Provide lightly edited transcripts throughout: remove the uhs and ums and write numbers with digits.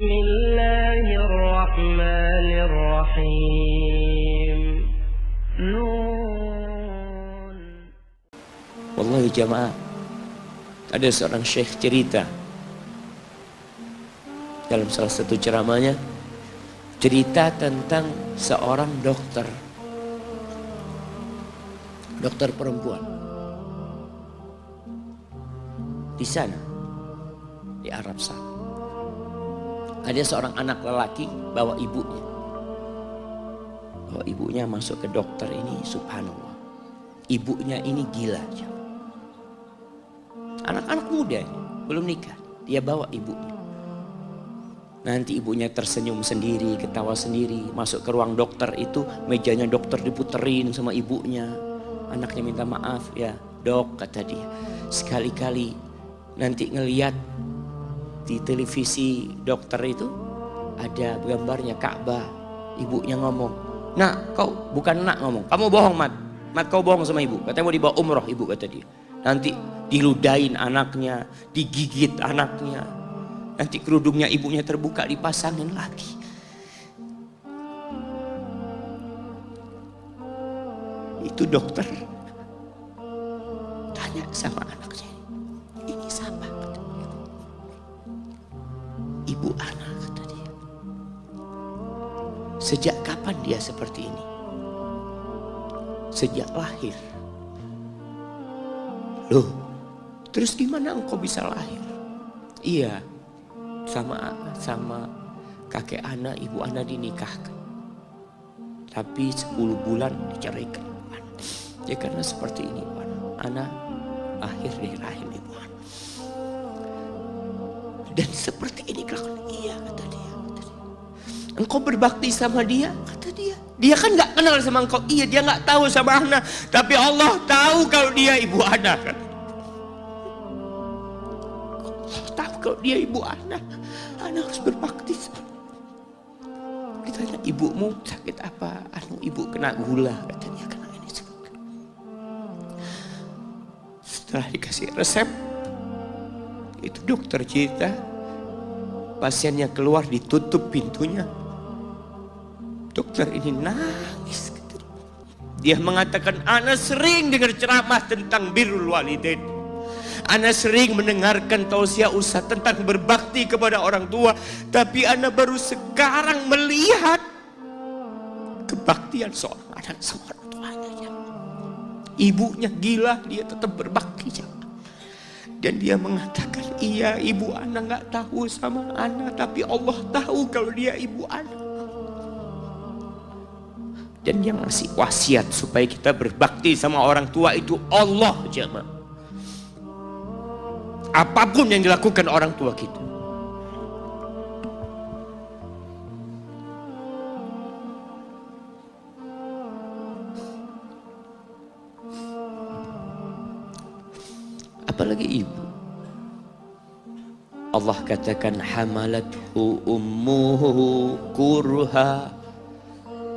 Bismillahirrahmanirrahim. Nun. Wallahi jamaah, ada seorang syekh cerita dalam salah satu ceramahnya, cerita tentang seorang dokter perempuan di sana, di Arab sana. Ada seorang anak lelaki bawa ibunya masuk ke dokter ini. Subhanallah, ibunya ini gila. Anak-anak muda ini, belum nikah, dia bawa ibunya. Nanti ibunya tersenyum sendiri, ketawa sendiri. Masuk ke ruang dokter itu, mejanya dokter diputerin sama ibunya. Anaknya minta maaf, ya dok, kata dia, sekali-kali nanti ngeliat di televisi dokter itu ada gambarnya Ka'bah. Ibunya ngomong, nak, kau bukan nak ngomong, kamu bohong mat kau bohong sama ibu, katanya mau dibawa umroh ibu, kata dia. Nanti diludahin anaknya, digigit anaknya, nanti kerudungnya ibunya terbuka dipasangin lagi. Itu dokter tanya sama anaknya, ini siapa? Ibu anak, kata dia. Sejak kapan dia seperti ini? Sejak lahir. Loh, terus gimana engkau bisa lahir? Iya, sama kakek anak, ibu anak dinikahkan, tapi 10 bulan diceraikan. Ya karena seperti ini, anak lahir dari rahim ibu anak. Dan seperti ini kelakuan. Iya, kata dia. Engkau berbakti sama dia, kata dia. Dia kan gak kenal sama engkau. Iya, dia gak tahu sama anak, tapi Allah tahu kalau dia ibu anak. Allah tahu kalau dia ibu anak. Anak harus berbakti sama. Ditanya, ibumu sakit apa? Ibu kena gula, kata dia, kena ini. Setelah dikasih resep, itu dokter cerita, pasiennya keluar, ditutup pintunya. Dokter ini nangis. Dia mengatakan, ana sering dengar ceramah tentang birrul walidain. Ana sering mendengarkan tausiah ustaz tentang berbakti kepada orang tua, tapi ana baru sekarang melihat kebaktian seorang anak sama orang tuanya. Ibunya gila, dia tetap berbakti. Dan dia mengatakan, iya, ibu anak gak tahu sama anak, tapi Allah tahu kalau dia ibu anak. Dan yang ngasih wasiat supaya kita berbakti sama orang tua itu Allah, jemaah. Apapun yang dilakukan orang tua kita. Apalagi ibu. Allah katakan, hamalathu ummuhu kurha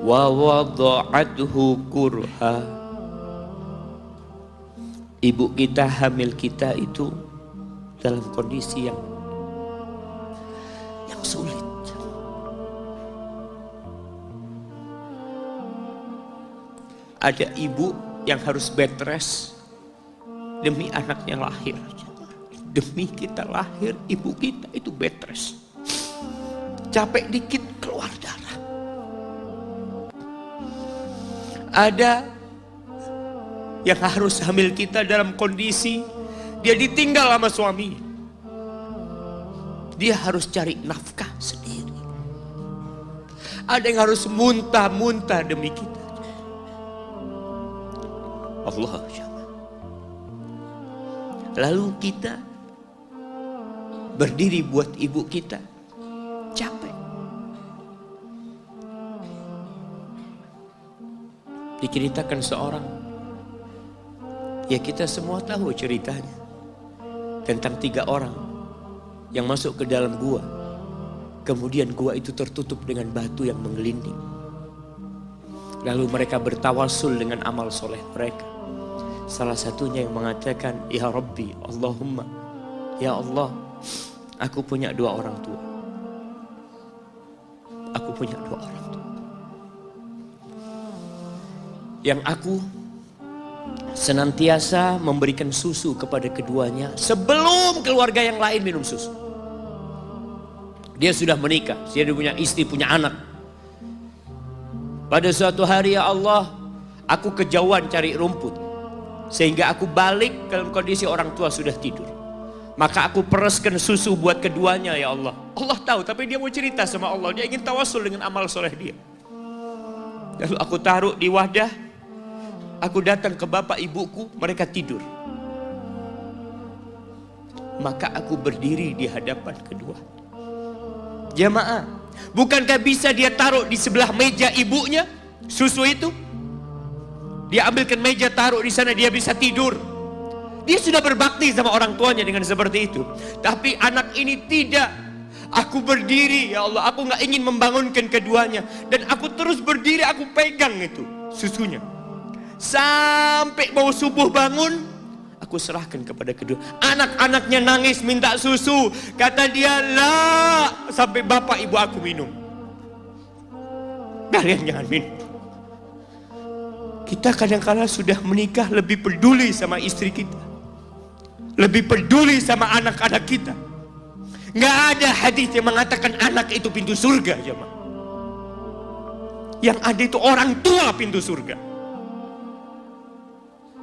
wa wada'athu kurha. Ibu kita, hamil kita itu dalam kondisi yang sulit. Ada ibu yang harus bed rest demi anaknya lahir. Demi kita lahir, ibu kita itu bed rest. Capek dikit keluar darah. Ada yang harus hamil kita dalam kondisi dia ditinggal sama suaminya. Dia harus cari nafkah sendiri. Ada yang harus muntah-muntah demi kita. Allah. Lalu kita berdiri buat ibu kita, capek. Diceritakan seorang, ya kita semua tahu ceritanya, tentang 3 orang yang masuk ke dalam gua. Kemudian gua itu tertutup dengan batu yang menggelinding. Lalu mereka bertawasul dengan amal soleh mereka. Salah satunya yang mengatakan, ya Rabbi, Allahumma, ya Allah, aku punya 2 orang tua. aku punya 2 orang tua. Yang aku senantiasa memberikan susu kepada keduanya sebelum keluarga yang lain minum susu. Dia sudah menikah, dia punya istri, punya anak. Pada suatu hari, ya Allah, aku kejauhan cari rumput. Sehingga aku balik dalam kondisi orang tua sudah tidur. Maka aku pereskan susu buat keduanya, ya Allah. Allah tahu, tapi dia mau cerita sama Allah. Dia ingin tawasul dengan amal soleh dia. Lalu aku taruh di wadah. Aku datang ke bapak ibuku, mereka tidur. Maka aku berdiri di hadapan kedua. Jamaah, bukankah bisa dia taruh di sebelah meja ibunya susu itu? Dia ambilkan meja, taruh di sana, dia bisa tidur. Dia sudah berbakti sama orang tuanya dengan seperti itu. Tapi anak ini tidak. Aku berdiri, ya Allah, aku gak ingin membangunkan keduanya. Dan aku terus berdiri, aku pegang itu susunya. Sampai mau subuh bangun, aku serahkan kepada kedua. Anak-anaknya nangis minta susu. Kata dia, lah, sampai bapak ibu aku minum. Kalian jangan minum. Kita kadang-kala sudah menikah lebih peduli sama istri kita, lebih peduli sama anak-anak kita. Nggak ada hadis yang mengatakan anak itu pintu surga, jemaah. Yang ada itu orang tua pintu surga.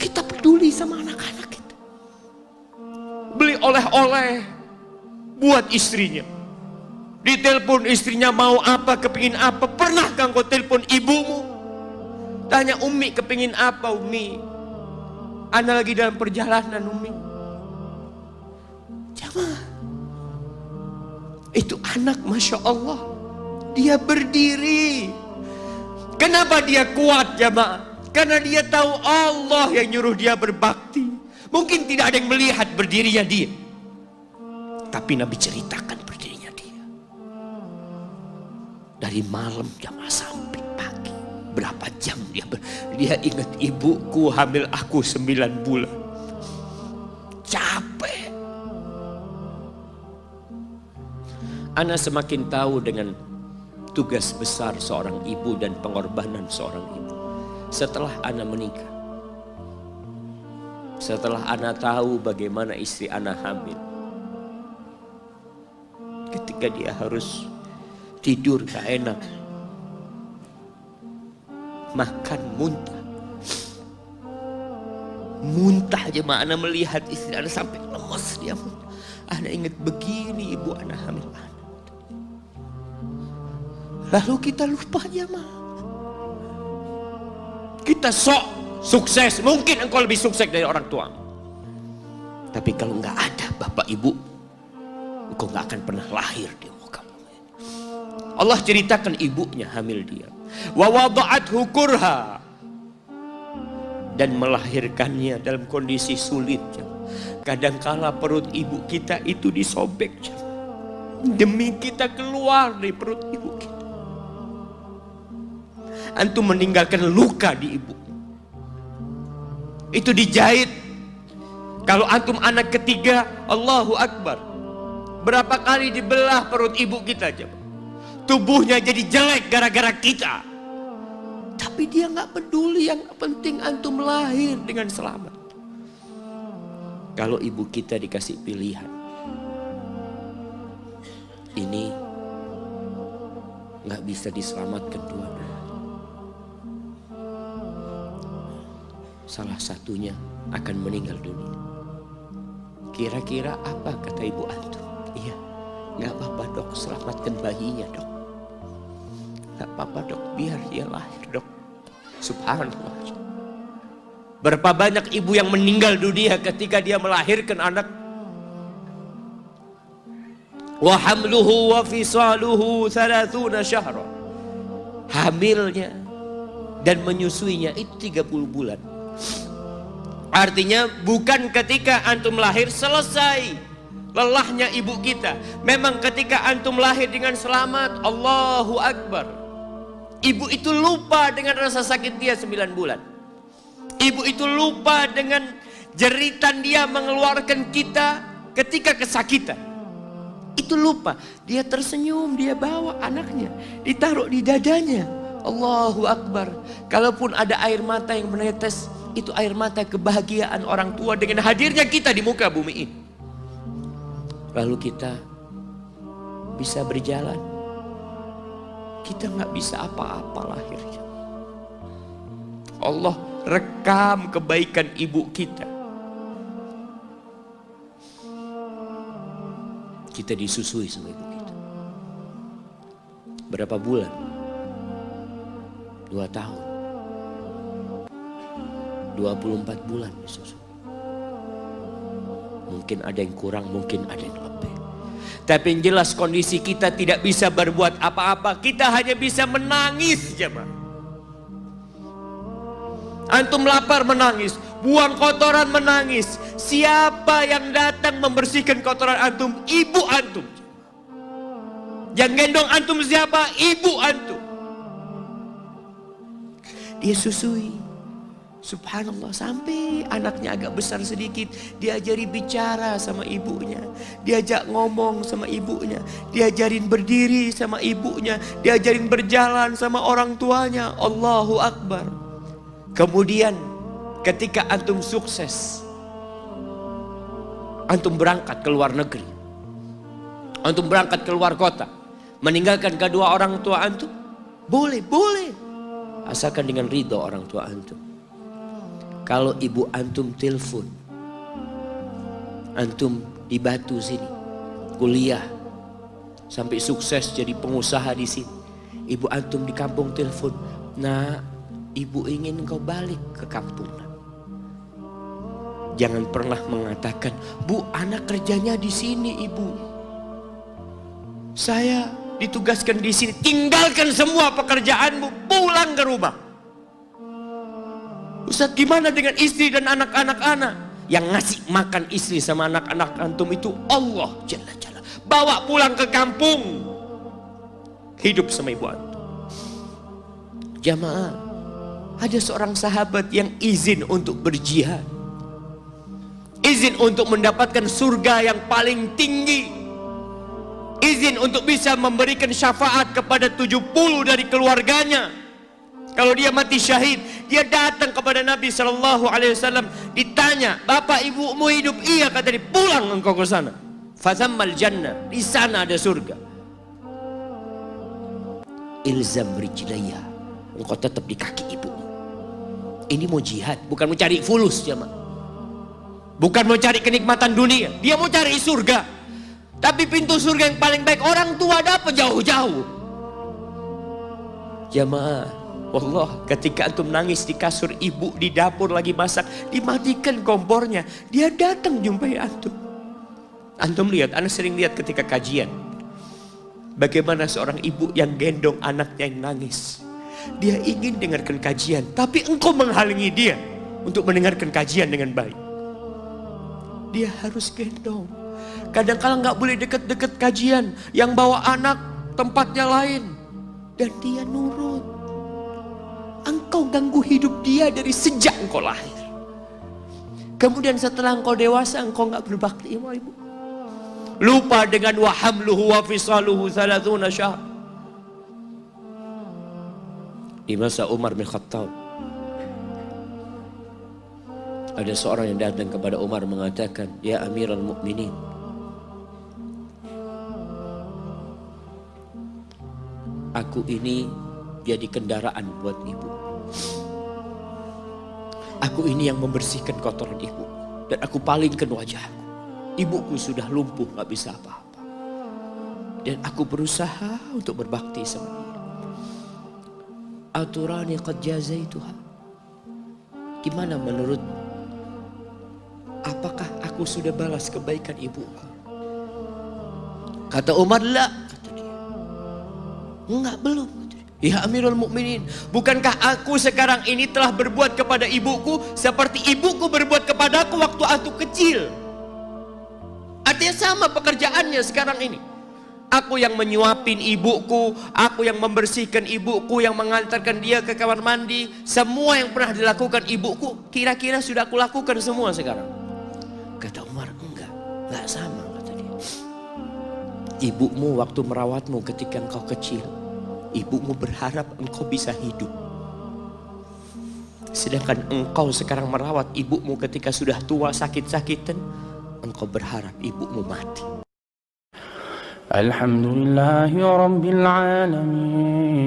Kita peduli sama anak-anak kita. Beli oleh-oleh buat istrinya. Ditelepon istrinya mau apa, kepingin apa. Pernahkah engkau telepon ibumu? Tanya, Umi kepingin apa, Umi? Ana lagi dalam perjalanan, Umi. Jamaah, itu anak, Masya Allah, dia berdiri. Kenapa dia kuat, jamaah? Karena dia tahu Allah yang nyuruh dia berbakti. Mungkin tidak ada yang melihat berdirinya dia, tapi Nabi ceritakan berdirinya dia. Dari malam jamaah sampai pagi, berapa jam dia ingat, ibuku hamil aku 9 bulan. Capek. Ana semakin tahu dengan tugas besar seorang ibu dan pengorbanan seorang ibu setelah Ana menikah. Setelah Ana tahu bagaimana istri Ana hamil, ketika dia harus tidur gak enak, makan muntah aja, Ana melihat istri Ana sampai lemas, dia muntah. Ana ingat, begini ibu Ana hamil Ana. Lalu kita lupa, jemaah. Kita sok sukses, mungkin engkau lebih sukses dari orang tua. Tapi kalau nggak ada bapak ibu, engkau nggak akan pernah lahir di muka bumi. Allah ceritakan ibunya hamil dia. Wa wada'athu kurha, dan melahirkannya dalam kondisi sulit. Kadangkala perut ibu kita itu disobek demi kita keluar dari perut ibu kita. Antum meninggalkan luka di ibu, itu dijahit. Kalau antum anak ketiga, Allahu Akbar, berapa kali dibelah perut ibu kita aja. Tubuhnya jadi jelek gara-gara kita. Tapi dia gak peduli, yang penting antum lahir dengan selamat. Kalau ibu kita dikasih pilihan, ini gak bisa diselamatkan dua-duanya, salah satunya akan meninggal dunia. Kira-kira apa kata ibu antum? Iya, gak apa-apa dok, selamatkan bayinya dok. Gak apa-apa dok, biar dia lahir dok. Subhanallah. Berapa banyak ibu yang meninggal dunia ketika dia melahirkan anak. Wa hamluhu wa fisaluhu 30 syahra. Hamilnya dan menyusuinya itu 30 bulan. Artinya bukan ketika antum lahir selesai lelahnya ibu kita. Memang ketika antum lahir dengan selamat, Allahu Akbar, ibu itu lupa dengan rasa sakit dia 9 bulan. Ibu itu lupa dengan jeritan dia mengeluarkan kita ketika kesakitan. Itu lupa. Dia tersenyum, dia bawa anaknya, ditaruh di dadanya. Allahu Akbar. Kalaupun ada air mata yang menetes, itu air mata kebahagiaan orang tua dengan hadirnya kita di muka bumi ini. Lalu kita bisa berjalan. Kita nggak bisa apa-apa lahirnya. Allah rekam kebaikan ibu kita. Kita disusui sama ibu kita. Berapa bulan? 2 tahun. 24 bulan disusui. Mungkin ada yang kurang, mungkin ada yang lebih. Tapi yang jelas kondisi kita tidak bisa berbuat apa-apa. Kita hanya bisa menangis, jemaah. Antum lapar menangis, buang kotoran menangis. Siapa yang datang membersihkan kotoran antum? Ibu antum. Yang gendong antum siapa? Ibu antum. Dia susui. Subhanallah, sampai anaknya agak besar sedikit, diajari bicara sama ibunya, diajak ngomong sama ibunya, diajarin berdiri sama ibunya, diajarin berjalan sama orang tuanya. Allahu Akbar. Kemudian ketika antum sukses, antum berangkat ke luar negeri, antum berangkat ke luar kota, meninggalkan kedua orang tua antum, boleh, asalkan dengan ridho orang tua antum. Kalau ibu antum telepon, antum di Batu sini, kuliah, sampai sukses jadi pengusaha di sini. Ibu antum di kampung telepon, nah ibu ingin kau balik ke kampung. Jangan pernah mengatakan, bu anak kerjanya di sini ibu. Saya ditugaskan di sini, tinggalkan semua pekerjaanmu, pulang ke rumah. Ustaz, gimana dengan istri dan anak-anak anak? Yang ngasih makan istri sama anak-anak antum itu Allah Jalla Jalla. Bawa pulang ke kampung, hidup sama ibu antum. Jamaah, ada seorang sahabat yang izin untuk berjihad, izin untuk mendapatkan surga yang paling tinggi, izin untuk bisa memberikan syafaat kepada 70 dari keluarganya. Kalau dia mati syahid, dia datang kepada Nabi SAW, ditanya, bapak ibumu hidup? Iya, kata dia, pulang engkau ke sana. Fazammal jannah, di sana ada surga. Ilzam rijlaya, engkau tetap di kaki ibumu. Ini mau jihad, bukan mau cari fulus, jemaah. Bukan mau cari kenikmatan dunia, dia mau cari surga. Tapi pintu surga yang paling baik orang tua dapat jauh-jauh. Jamaah, Allah, ketika antum nangis di kasur ibu, di dapur lagi masak, dimatikan kompornya, dia datang jumpai antum. Antum lihat, anak sering lihat ketika kajian, bagaimana seorang ibu yang gendong anaknya yang nangis. Dia ingin dengarkan kajian, tapi engkau menghalangi dia untuk mendengarkan kajian dengan baik. Dia harus gendong. Kadang-kadang nggak boleh deket-deket kajian, yang bawa anak tempatnya lain, dan dia nurut. Engkau ganggu hidup dia dari sejak engkau lahir. Kemudian setelah engkau dewasa, engkau nggak berbakti sama ibu. Lupa dengan wa hamluhu wa fisaluhu 30 syahr. Di masa Umar bin Khattab, ada seorang yang datang kepada Umar mengatakan, ya Amirul Mukminin, aku ini jadi kendaraan buat ibu. Aku ini yang membersihkan kotoran ibu, dan aku palingkan wajahku. Ibuku sudah lumpuh, gak bisa apa-apa, dan aku berusaha untuk berbakti sama dia. Aturani qad jazaituha. Gimana menurutmu? Apakah aku sudah balas kebaikan ibuku? Kata Umar, la, kata dia. Enggak, belum. Ya Amirul Mukminin, bukankah aku sekarang ini telah berbuat kepada ibuku seperti ibuku berbuat kepadaku waktu aku kecil? Artinya sama pekerjaannya sekarang ini. Aku yang menyuapin ibuku, aku yang membersihkan ibuku, yang mengantarkan dia ke kamar mandi. Semua yang pernah dilakukan ibuku, kira-kira sudah aku lakukan semua sekarang. Kata Umar, enggak sama, kata dia. Ibumu waktu merawatmu ketika engkau kecil, ibumu berharap engkau bisa hidup. Sedangkan engkau sekarang merawat ibumu ketika sudah tua sakit-sakitan, engkau berharap ibumu mati. Alhamdulillahi Rabbil Alamin.